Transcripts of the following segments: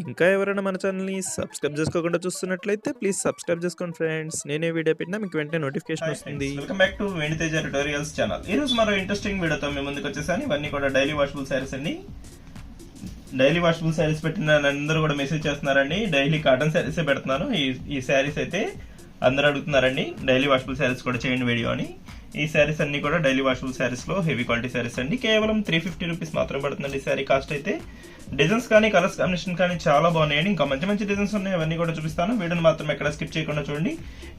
ఇంకా ఎవరైనా మన ఛానల్‌ని సబ్స్క్రైబ్ చేసుకోకుండా చూస్తున్నట్లయితే ప్లీజ్ సబ్స్క్రైబ్ చేసుకోండి ఫ్రెండ్స్. నేనే వీడియో పెట్టినా మీకు వెంటనే నోటిఫికేషన్ వస్తుంది. Welcome back to Veditheja tutorials channel. ఈ రోజు మరో ఇంట్రెస్టింగ్ వీడియోతో మేము ముందుకు వచ్చేసాను. ఇవన్నీ కూడా డైలీ వాషబుల్ శారీస్ అండి. డైలీ వాషబుల్ శారీస్ పెట్టిన అందరూ కూడా మెసేజ్ చేస్తున్నారండి. డైలీ కాటన్ శారీసే పెడుతున్నాను. ఈ శారీస్ అయితే అందరూ అడుగుతున్నారండి. డైలీ వాషబుల్ శారీస్ కూడా చేయండి వీడియో అని. ఈ శారీస్ అన్ని కూడా డైలీ వాషబుల్ శారీస్ లో హెవీ క్వాలిటీ శారీస్ అండి. కేవలం 350 రూపీస్ మాత్రం పడుతుందండి శారీ కాస్ట్ అయితే. డిజైన్స్ కానీ కలర్స్ కాంబినేషన్ కానీ చాలా బాగున్నాయండి. ఇంకా మంచి మంచి డిజైన్స్ ఉన్నాయి, అవన్నీ కూడా చూపిస్తాను. వీడియోని మాత్రం ఎక్కడ స్కిప్ చేయకుండా చూడండి.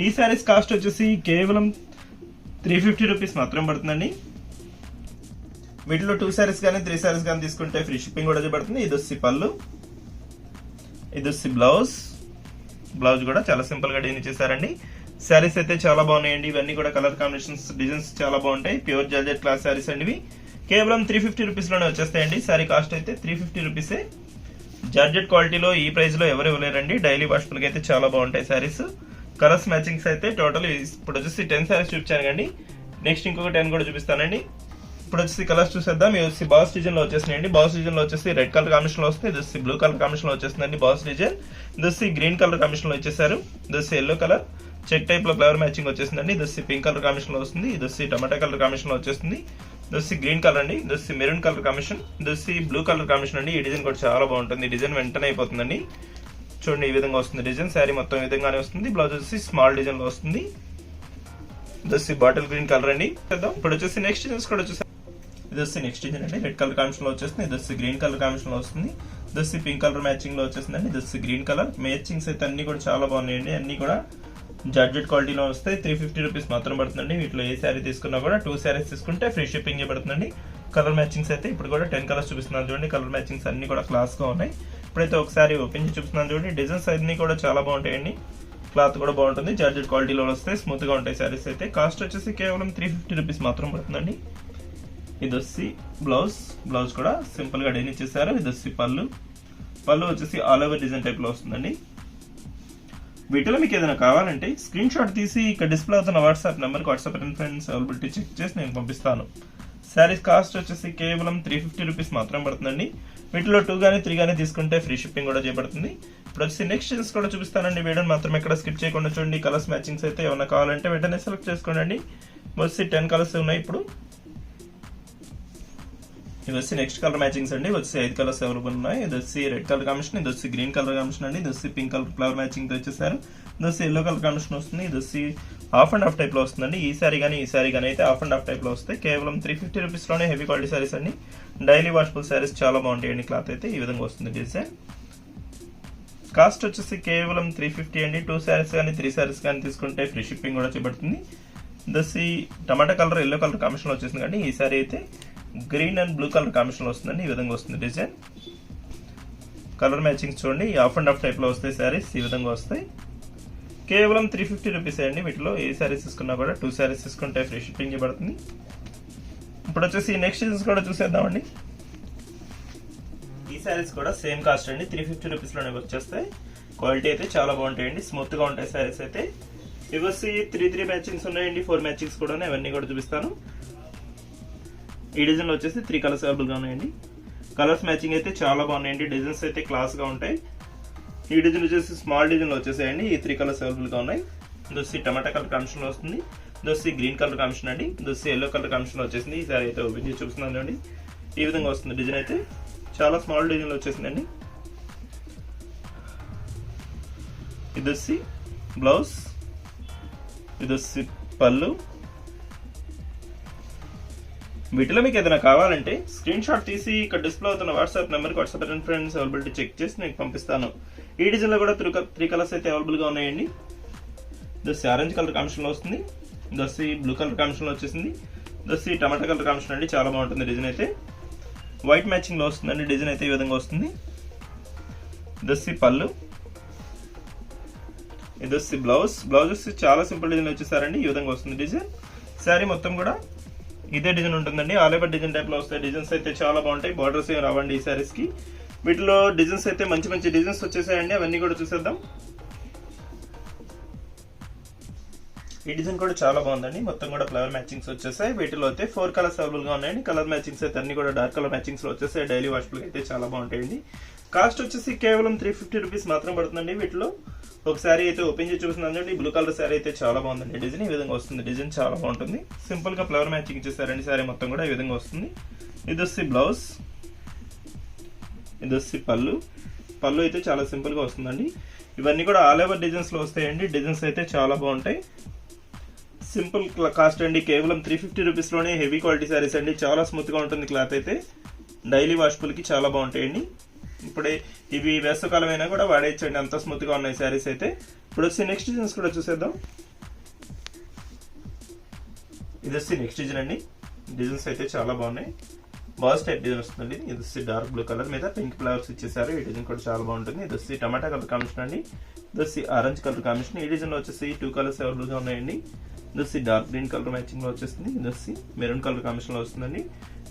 ఈ శారీస్ కాస్ట్ వచ్చేసి కేవలం 350 రూపీస్ మాత్రం పడుతుందండి. వీటిలో 2 శారీస్ కానీ 3 శారీస్ కానీ తీసుకుంటే ఫ్రీ షిప్పింగ్ కూడా పడుతుంది. ఇది వచ్చి పళ్ళు, ఇది వచ్చి బ్లౌజ్. బ్లౌజ్ కూడా చాలా సింపుల్ గా డిజైన్ చేశారండి. శారీస్ అయితే చాలా బాగున్నాయండి. ఇవన్నీ కూడా కలర్ కాంబినేషన్స్ డిజైన్స్ చాలా బాగుంటాయి. ప్యూర్ జార్జెట్ క్లాస్ శారీస్ అండి. ఇవి కేవలం 350 రూపీస్ లోనే వచ్చేస్తాయండి. శారీ కాస్ట్ అయితే 350 రూపీసే. జార్జెట్ క్వాలిటీలో ఈ ప్రైస్ లో ఎవరు ఇవ్వలేరండి. డైలీ వాష్ఫుల్ కి అయితే చాలా బాగుంటాయి శారీస్. కలర్స్ మ్యాచింగ్స్ అయితే టోటల్ ఇప్పుడు వచ్చేసి 10 శారీస్ చూపించాను కండి. నెక్స్ట్ ఇంకొక 10 కూడా చూపిస్తానండి. ఇప్పుడు వచ్చేసి కలర్స్ చూసేద్దాం. ఇది వచ్చి బాస్ డిజైన్ లో వచ్చేసినాయండి. బాస్ డిజైన్ లో వచ్చేసి రెడ్ కలర్ కాంబినేషన్ లో వస్తుంది. ఇది వచ్చి బ్లూ కలర్ కాంబినేషన్ లో వచ్చేస్తుందండి బాస్ డిజైన్. ఇది వచ్చి గ్రీన్ కలర్ కాంబినేషన్ లో వచ్చేసారు. ఇది వచ్చి ఎల్లో కలర్ చెక్ టైప్ లో ఫ్లవర్ మ్యాచింగ్ వచ్చేసిందండి. ఇది వచ్చి పింక్ కలర్ కాంబినేషన్ లో వస్తుంది. ఇది వచ్చి టమాటా కలర్ కాంబినేషన్ లో వచ్చేస్తుంది. ఇది వచ్చి గ్రీన్ కలర్ అండి. ఇది వచ్చి మెరూన్ కలర్ కాంబినేషన్. ఇది వచ్చి బ్లూ కలర్ కాంబినేషన్ అండి. ఈ డిజైన్ కూడా చాలా బాగుంటుంది. ఈ డిజైన్ వెంటనే అయిపోతుందండి. చూడండి ఈ విధంగా వస్తుంది డిజైన్. శారీ మొత్తం ఈ విధంగానే వస్తుంది. బ్లౌజ్ వచ్చి స్మాల్ డిజైన్ లో వస్తుంది. ఇది వచ్చి బాటిల్ గ్రీన్ కలర్ అండి. ఇప్పుడు వచ్చేసి నెక్స్ట్ డిజైన్స్ కూడా వచ్చేసి ఇది వచ్చి నెక్స్ట్ డిజైన్ అండి. రెడ్ కలర్ కాంబినేషన్ లో వచ్చేస్తుంది. ఇది వచ్చి గ్రీన్ కలర్ కాంబినేషన్ లో వస్తుంది. ఇది వచ్చి పింక్ కలర్ మ్యాచింగ్ లో వచ్చేసిందండి. ఇది వచ్చి గ్రీన్ కలర్ మ్యాచింగ్స్ అయితే అన్ని కూడా చాలా బాగున్నాయండి. అన్ని కూడా జార్జెట్ క్వాలిటీలో వస్తాయి. 350 రూపీస్ మాత్రం పడుతుందండి. వీటిలో ఏ శారీ తీసుకున్నా కూడా 2 శారీస్ తీసుకుంటే ఫ్రీ షిప్పింగ్ పడుతుందండి. కలర్ మ్యాచింగ్స్ అయితే ఇప్పుడు కూడా 10 కలర్స్ చూపిస్తున్నాను చూడండి. కలర్ మ్యాచింగ్స్ అన్ని కూడా క్లాస్ గా ఉన్నాయి. ఇప్పుడైతే ఒకసారి ఓపెన్ చేసి చూపిస్తున్నాను చూడండి. డిజైన్స్ అన్ని కూడా చాలా బాగుంటాయండి. క్లాత్ కూడా బాగుంటుంది. జార్జెట్ క్వాలిటీలో వస్తాయి. స్మూత్ గా ఉంటాయి శారీస్ అయితే. కాస్ట్ వచ్చేసి కేవలం 350 రూపీస్ మాత్రం పడుతుందండి. ఇది వచ్చి బ్లౌజ్. బ్లౌజ్ కూడా సింపుల్ గా డిజైన్ ఇచ్చేసారు. ఇది వచ్చి పళ్ళు. పళ్ళు వచ్చేసి ఆల్ ఓవర్ డిజైన్ టైప్ లో వస్తుందండి. వీటిలో మీకు ఏదైనా కావాలంటే స్క్రీన్ షాట్ తీసి ఇక్కడ డిస్ప్లే అవుతున్న వాట్సాప్ నెంబర్కి వాట్సాప్ ఫ్రెండ్స్ అవైలబిలిటీ చెక్ చేసి నేను పంపిస్తాను. శారీస్ కాస్ట్ వచ్చేసి కేవలం 350 రూపీస్ మాత్రం పడుతుందండి. వీటిలో 2 కానీ 3 కానీ తీసుకుంటే ఫ్రీ షిప్పింగ్ కూడా చేయబడుతుంది. ఇప్పుడు వచ్చి నెక్స్ట్ డిజైన్స్ కూడా చూపిస్తానండి. వీడియోని మాత్రం ఎక్కడ స్కిప్ చేయకుండా చూడండి. కలర్స్ మ్యాచింగ్స్ అయితే ఏమైనా కావాలంటే వెంటనే సెలెక్ట్ చేసుకోండి. వచ్చి 10 కలర్స్ ఉన్నాయి. ఇప్పుడు ఇది వచ్చి నెక్స్ట్ కలర్ మ్యాచింగ్స్ అండి. వచ్చి 5 కలర్స్ అవైలబుల్ ఉన్నాయి. ఇది వచ్చి రెడ్ కలర్ కాంబినేషన్, ఇది వచ్చి గ్రీన్ కలర్ కాంబినేషన్ అండి. ఇది వచ్చి పింక్ కలర్ ఫ్లవర్ మ్యాచింగ్ తో వచ్చేసారు. ఇది వచ్చి ఎల్లో కలర్ కాంబినేషన్ వస్తుంది. ఇది వచ్చి హాఫ్ అండ్ హాఫ్ టైప్ లో వస్తుందండి. ఈ సారీ కానీ అయితే హాఫ్ అండ్ హాఫ్ టైప్ లో వస్తాయి. కేవలం 350 రూపీస్ లోనే హెవీ క్వాలిటీ శారీస్ అండి. డైలీ వాషబుల్ శారీస్ చాలా బాగుంటాయండి. క్లాత్ అయితే ఈ విధంగా వస్తుంది డిజైన్. కాస్ట్ వచ్చేసి కేవలం 350 అండి. 2 శారీస్ కానీ 3 శారీస్ కానీ తీసుకుంటే ఫ్రీ షిప్పింగ్ కూడా చేయబడుతుంది. ఇది వచ్చి టమాటా కలర్ ఎల్లో కలర్ కాంబినేషన్ లో వచ్చేసింది కానీ ఈ సారీ అయితే green and blue colour combination లో వస్తుందండి. ఈ విధంగా వస్తుంది డిజైన్. కలర్ మ్యాచింగ్ చూడండి. హాఫ్ అండ్ హాఫ్ టైప్ లో వస్తాయి శారీస్. ఈ విధంగా వస్తాయి. కేవలం 350 రూపీస్ అండి. వీటిలో ఏ శారీస్ తీసుకున్నా కూడా 2 శారీస్ తీసుకుంటే ఫ్రీ షిప్పింగ్ చేయబడుతుంది. ఇప్పుడు వచ్చేసి నెక్స్ట్ డిజైన్స్ కూడా చూసేద్దామండి. ఈ శారీస్ కూడా సేమ్ కాస్ట్ అండి. 350 రూపీస్ లోనే వచ్చేస్తాయి. క్వాలిటీ అయితే చాలా బాగుంటాయండి. స్మూత్ గా ఉంటాయి శారీస్ అయితే. ఇవి వచ్చి 3 మ్యాచింగ్స్ ఉన్నాయండి. 4 మ్యాచింగ్స్ కూడా ఉన్నాయి. అవన్నీ కూడా చూపిస్తాను. ఈ డిజైన్ లో వచ్చేసి 3 కలర్స్ అవైలబుల్ గా ఉన్నాయండి. కలర్స్ మ్యాచింగ్ అయితే చాలా బాగున్నాయండి. డిజైన్స్ అయితే క్లాస్ గా ఉంటాయి. ఈ డిజైన్ వచ్చేసి స్మాల్ డిజైన్ లో వచ్చేసాయండి. ఈ 3 కలర్స్ అవైలబుల్ గా ఉన్నాయి. ఇది వచ్చి టమాటా కలర్ కాంబినేషన్ లో వస్తుంది. ఇది వచ్చి గ్రీన్ కలర్ కాంబినేషన్ అండి. ఇది వచ్చి ఎల్లో కలర్ కాంబినేషన్ లో వచ్చేసింది. ఈ సారీ అయితే ఓపెన్ చేసి చూపిస్తున్నాను అండి. ఈ విధంగా వస్తుంది డిజైన్ అయితే. చాలా స్మాల్ డిజైన్ లో వచ్చేసిందండి. ఇది వచ్చి బ్లౌజ్. ఇది వచ్చి పళ్ళు. వీటిలో మీకు ఏదైనా కావాలంటే స్క్రీన్ షాట్ తీసి ఇక్కడ డిస్ప్లే అవుతున్న వాట్సాప్ నెంబర్కి వాట్సాప్ ఫ్రెండ్స్ అవైలబిలిటీ చెక్ చేసి నేను పంపిస్తాను. ఈ డిజైన్ లో కూడా 3 కలర్స్ అయితే అవైలబుల్ గా ఉన్నాయండి. ఇది వచ్చి ఆరెంజ్ కలర్ కాంబినేషన్ లో వస్తుంది. ఇది వచ్చి బ్లూ కలర్ కాంబినేషన్ లో వచ్చేసింది. ఇది వచ్చి టమాటా కలర్ కాంబినేషన్ అండి. చాలా బాగుంటుంది డిజైన్ అయితే. వైట్ మ్యాచింగ్ లో వస్తుందండి. డిజైన్ అయితే ఈ విధంగా వస్తుంది. ఇది వచ్చి పళ్ళు. ఇది వచ్చి బ్లౌజ్. బ్లౌజ్ వచ్చి చాలా సింపుల్ డిజైన్ వచ్చేసారండి. ఈ విధంగా వస్తుంది డిజైన్. శారీ మొత్తం కూడా ఇదే డిజైన్ ఉంటుందండి. ఆల్ ఓవర్ డిజైన్ టైప్ లో వస్తాయి. డిజైన్స్ అయితే చాలా బాగుంటాయి. బార్డర్స్ ఏం రావండి ఈ శారీస్ కి. వీటిలో డిజైన్స్ అయితే మంచి మంచి డిజైన్స్ వచ్చేసాయండి. అవన్నీ కూడా చూసేద్దాం. ఈ డిజైన్ కూడా చాలా బాగుందండి. మొత్తం కూడా ఫ్లవర్ మ్యాచింగ్స్ వచ్చేసాయి. వీటిలో అయితే 4 కలర్స్ అవైలబుల్ గా ఉన్నాయండి. కలర్ మ్యాచింగ్స్ అయితే అన్ని కూడా డార్క్ కలర్ మ్యాచింగ్స్ లో వచ్చేసాయి. డైలీ వాషబుల్ అయితే చాలా బాగుంటాయండి. కాస్ట్ వచ్చేసి కేవలం 350 రూపీస్ మాత్రం పడుతుందండి. వీటిలో ఒక శారీ అయితే ఓపెన్ చేసి చూపిస్తుందండి. బ్లూ కలర్ శారీ అయితే చాలా బాగుందండి. డిజైన్ ఈ విధంగా వస్తుంది. డిజైన్ చాలా బాగుంటుంది. సింపుల్ గా ఫ్లవర్ మ్యాచింగ్ ఇచ్చేసారండి. శారీ మొత్తం కూడా ఈ విధంగా వస్తుంది. ఇది వచ్చి బ్లౌజ్, ఇది వచ్చి పళ్ళు. పళ్ళు అయితే చాలా సింపుల్ గా వస్తుందండి. ఇవన్నీ కూడా ఆల్ ఓవర్ డిజైన్స్ లో వస్తాయండి. డిజైన్స్ అయితే చాలా బాగుంటాయి. సింపుల్ కాస్ట్ అండి. కేవలం 350 రూపీస్ లోనే హెవీ క్వాలిటీ శారీస్ అండి. చాలా స్మూత్ గా ఉంటుంది క్లాత్ అయితే. డైలీ వాషబుల్ కి చాలా బాగుంటాయండి. ఇప్పుడే ఇవి వేసవకాలం అయినా కూడా వాడేయచ్చండి, అంత స్మూత్ గా ఉన్నాయి శారీస్ అయితే. ఇప్పుడు వచ్చి నెక్స్ట్ డిజైన్స్ కూడా చూసేద్దాం. ఇది వచ్చి నెక్స్ట్ డిజైన్ అండి. డిజైన్స్ అయితే చాలా బాగున్నాయి. బాస్ టైప్ డిజైన్ వస్తుందండి. ఇది వచ్చి డార్క్ బ్లూ కలర్ మీద పింక్ ఫ్లవర్స్ ఇచ్చేసారు. ఈ డిజైన్ కూడా చాలా బాగుంటుంది. ఇది వచ్చి టమాటా కలర్ కాంబినేషన్ అండి. ఇది వచ్చి ఆరెంజ్ కలర్ కాంబినేషన్. ఈ డిజైన్ లో వచ్చేసి 2 కలర్స్ అవైలబుల్ గా ఉన్నాయండి. ఇది వచ్చి డార్క్ గ్రీన్ కలర్ మ్యాచింగ్ లో వచ్చేస్తుంది. ఇది వచ్చి మెరూన్ కలర్ కాంబినేషన్ లో వస్తుందండి.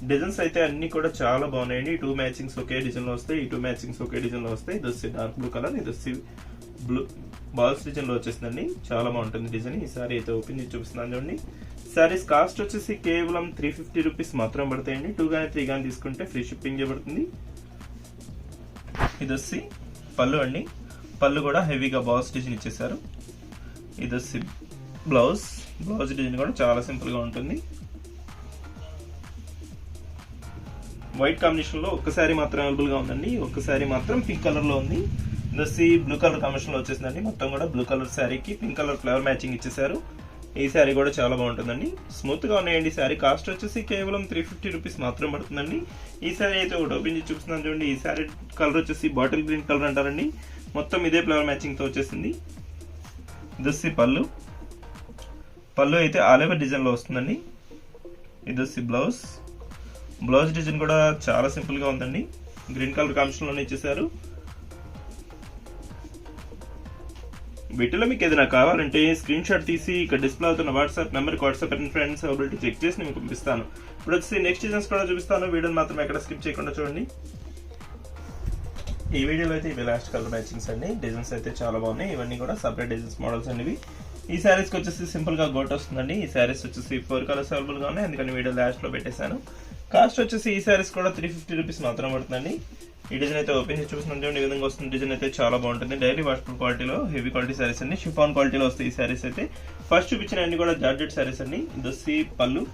డిజైన్స్ అయితే అన్ని కూడా చాలా బాగున్నాయండి. 2 మ్యాచింగ్స్ ఒకే డిజైన్ లో వస్తాయి. ఈ 2 మ్యాచింగ్స్ ఒకే డిజైన్ లో వస్తాయి. ఇది వచ్చి డార్క్ బ్లూ కలర్, ఇది వచ్చి బ్లూ బాల్స్ డిజైన్ లో వచ్చేసిందండి. చాలా బాగుంటుంది డిజైన్. ఈ సారీ అయితే ఓపెన్ చేసి చూపిస్తున్నాను చూడండి. సారీస్ కాస్ట్ వచ్చేసి కేవలం 350 రూపీస్ మాత్రం పడతాయండి. 2 కానీ 3 కానీ తీసుకుంటే ఫ్రీ షిప్పింగ్ చేయబడుతుంది. ఇది వచ్చి పళ్ళు అండి. పళ్ళు కూడా హెవీగా బాల్స్ డిజైన్ ఇచ్చేసారు. ఇది వచ్చి బ్లౌజ్. బ్లౌజ్ డిజైన్ కూడా చాలా సింపుల్ గా ఉంటుంది. వైట్ కాంబినేషన్ లో ఒక్కసారి మాత్రం అవైలబుల్ గా ఉందండి. ఒక్కసారి మాత్రం పింక్ కలర్ లో ఉంది. ఇది వచ్చి బ్లూ కలర్ కాంబినేషన్ లో వచ్చేసిందండి. మొత్తం కూడా బ్లూ కలర్ శారీకి పింక్ కలర్ ఫ్లవర్ మ్యాచింగ్ ఇచ్చేసారు. ఈ శారీ కూడా చాలా బాగుంటుందండి. స్మూత్ గా ఉన్నాయండి. శారీ కాస్ట్ వచ్చేసి కేవలం 350 రూపీస్ మాత్రం పడుతుందండి. ఈ శారీ అయితే ఒకటి ఓపెన్ చేసి చూపిస్తున్నాను చూడండి. ఈ శారీ కలర్ వచ్చేసి బాటిల్ గ్రీన్ కలర్ అంటారండి. మొత్తం ఇదే ఫ్లవర్ మ్యాచింగ్ తో వచ్చేసింది. ఇది వచ్చి పళ్ళు. పళ్ళు అయితే ఆల్ ఓవర్ డిజైన్ లో వస్తుందండి. ఇది వచ్చి బ్లౌజ్. బ్లౌజ్ డిజైన్ కూడా చాలా సింపుల్ గా ఉందండి. గ్రీన్ కలర్ కాంబినేషన్ లోనే ఇచ్చేసారు. వీటిలో మీకు ఏదైనా కావాలంటే స్క్రీన్ షాట్ తీసి ఇక్కడ డిస్ప్లే అవుతున్న వాట్సాప్ నెంబర్కి WhatsApp and friends availability check చేసి నేను పంపిస్తాను. ఇప్పుడు వచ్చి నెక్స్ట్ డిజైన్స్ కూడా చూపిస్తాను. వీడియోని మాత్రం ఎక్కడ స్కిప్ చేయకుండా చూడండి. ఈ వీడియోలో అయితే ఇవి లాస్ట్ కలర్ మ్యాచింగ్స్ అండి. డిజైన్స్ అయితే చాలా బాగున్నాయి. ఇవన్నీ కూడా సపరేట్ డిజైన్స్ మోడల్స్ అండి. ఈ శారీస్కి వచ్చేసి సింపుల్ గా గోట్ వస్తుందండి. ఈ శారీస్ వచ్చేసి 4 కలర్స్ అవైలబుల్ గా ఉన్నాయి. అందుకని వీడియో లాస్ట్ లో పెట్టేశాను. కాస్ట్ వచ్చేసి ఈ శారీస్ కూడా 350 రూపీస్ మాత్రం పడుతుందండి. ఈ డిజైన్ అయితే ఓపెన్ చేసి చూపిస్తున్నాను. ఈ విధంగా వస్తుంది. డిజైన్ అయితే చాలా బాగుంటుంది. డైలీ వాషబుల్ క్వాలిటీలో హెవీ క్వాలిటీ శారీస్ అండి. షిఫాన్ క్వాలిటీలో వస్తాయి ఈ శారీస్ అయితే. ఫస్ట్ చూపించిన అన్ని కూడా జార్జెట్ శారీస్ అండి. ఇది వచ్చి పళ్ళు,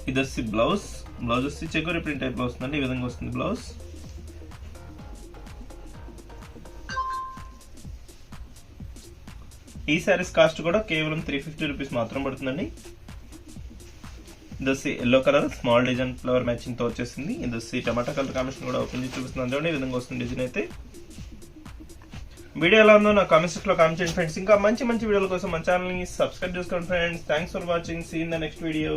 ఇది వచ్చి బ్లౌజ్. బ్లౌజ్ వచ్చి చెకోరి ప్రింట్ టైప్ లో వస్తుందండి. ఈ విధంగా వస్తుంది బ్లౌజ్. ఈ శారీస్ కాస్ట్ కూడా కేవలం 350 రూపీస్ మాత్రం పడుతుందండి. ఇది వచ్చి yellow colour small design flower matching తో వచ్చేసింది. ఇది వచ్చి టమాటా కలర్ కాంబినేషన్ కూడా ఓపెన్ చేసి చూపిస్తున్నాను చూడండి. ఈ విధంగా వస్తుంది డిజైన్ అయితే. వీడియో ఎలా ఉందో నా కామెంట్స్ సెక్షన్ లో కామెంట్ చేయండి ఫ్రెండ్స్. ఇంకా మంచి మంచి వీడియోల కోసం మన ఛానల్ ని సబ్స్క్రైబ్ చేసుకోండి friends. Thanks for watching. See in the next video.